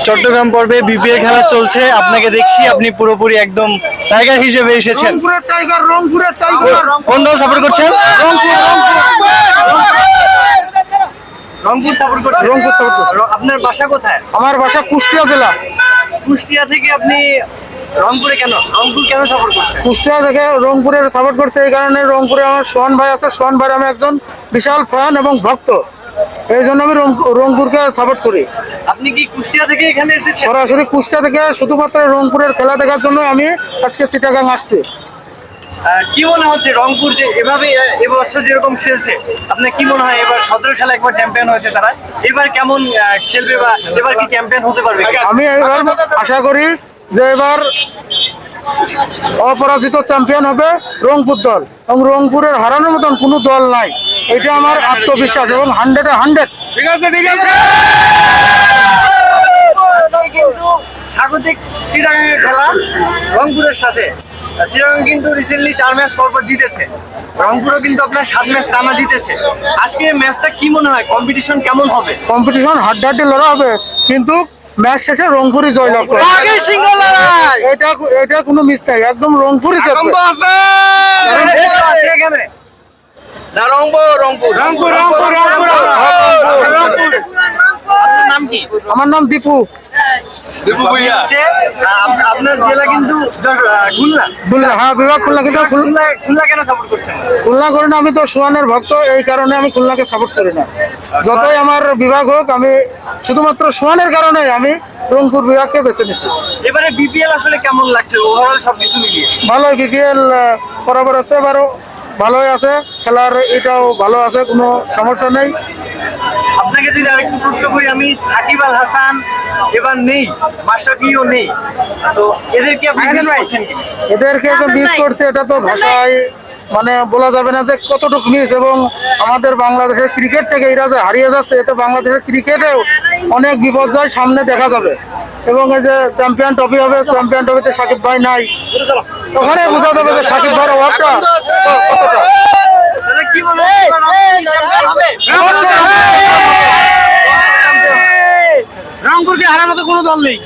চট্টগ্রাম পর্বে বিপিএল খেলা চলছে, আপনাকে দেখছি আপনি পুরোপুরি একদম টাইগার হিসেবে এসেছেন। কোন দল সাপোর্ট করছেন? রংপুর সাপোর্ট করছেন। রংপুর সাপোর্ট করছি। আপনার বাসা কোথায়? আমার বাসা কুষ্টিয়া জেলা। কুষ্টিয়া থেকে আপনি রংপুরে কেন, রংপুর কেন সাপোর্ট করছেন? কুষ্টিয়া থেকে রংপুরের সাপোর্ট করছে এই কারণে, রংপুরে আমার সোহান ভাই আছে, সোহান ভাই আমি একজন বিশাল ফ্যান এবং ভক্ত, এই জন্য আমি রংপুরকে সাপোর্ট করি। আপনি কি কুষ্টিয়া থেকে এখানে এসেছেন? সরাসরি কুষ্টিয়া থেকে শুধুমাত্র রংপুরের খেলা দেখার জন্য আমি আজকে চিটাগাং আসছি। কি মনে হচ্ছে রংপুর যে এভাবে এবছর যেরকম খেলছে, আপনার কি মনে হয় এবার 17 সালে একবার চ্যাম্পিয়ন হয়েছে তারা, এবার কেমন খেলবে বা এবার কি চ্যাম্পিয়ন হতে পারবে? আমি এবার আশা করি যে এবার অপরাজিত চ্যাম্পিয়ন হবে রংপুর দল, এবং রংপুরের হারানোর মতন কোনো দল নাই, এটা আমার আত্মবিশ্বাস এবং 100-100। ঠিক আছে ঠিক আছে। কিন্তু স্বাগতিক চিটাগাংয়ের খেলা রংপুরের সাথে, চিটাগাং কিন্তু রিসেন্টলি 4 ম্যাচ পরপর জিতেছে, রংপুরও কিন্তু আপনার 7 ম্যাচ টানা জিতেছে। আজকে ম্যাচটা কি মনে হয়, কম্পিটিশন কেমন হবে? কম্পিটিশন হাড্ডাহাড্ডি লড়া হবে, কিন্তু ম্যাচ শেষে রংপুরই জয়লাভ করে। এটা কোনো মিস নাই, একদম রংপুরই জিতবে। এখানে আপনার নাম কি? আমার নাম দীপু। আপনার জেলা কিন্তু খুলনা। খুলনা, হ্যাঁ বিভাগ খুলনা, কিন্তু খুলনা কেন সাপোর্ট করছেন? খুলনা করি না, আমি তো সোহানের ভক্ত, এই কারণে আমি খুলনাকে সাপোর্ট করি না। যতই আমার বিভাগ হোক, আমি শুধুমাত্র সোহানের কারণে আমি রংপুর বিভাগকে বেছে নিচ্ছি। এবারে বিপিএল আসলে কেমন লাগছে ওভারঅল সবকিছু মিলিয়ে? ভালোই, বিপিএল বরাবর আছে, এবারও ভালোই আছে, খেলার এটাও ভালো আছে, কোনো সমস্যা নেই। আপনাকে যদি আরেকটু প্রশ্ন করি আমি, সাকিব আল হাসান এবার নেই, মাশরাফিও নেই, তো এদেরকে আপনি মিস করছেন কি? এদেরকে যে মিস করছে এটা তো ভাষায় মানে বলা যাবে না যে কতটুকু মিস, এবং আমাদের বাংলাদেশের ক্রিকেট থেকে এরা যে হারিয়ে যাচ্ছে, এতে বাংলাদেশের ক্রিকেটেও অনেক বিপর্যয় সামনে দেখা যাবে। এবং এই যে চ্যাম্পিয়ন ট্রফি হবে, চ্যাম্পিয়ন ট্রফিতে সাকিব ভাই নাই, ওখানে বোঝা যাবে যে সাকিব ভাইয়ের অভাবটা কতটা। তাহলে কি মনে হয় রংপুরকে হারানোর মতো কোনো দল নেই।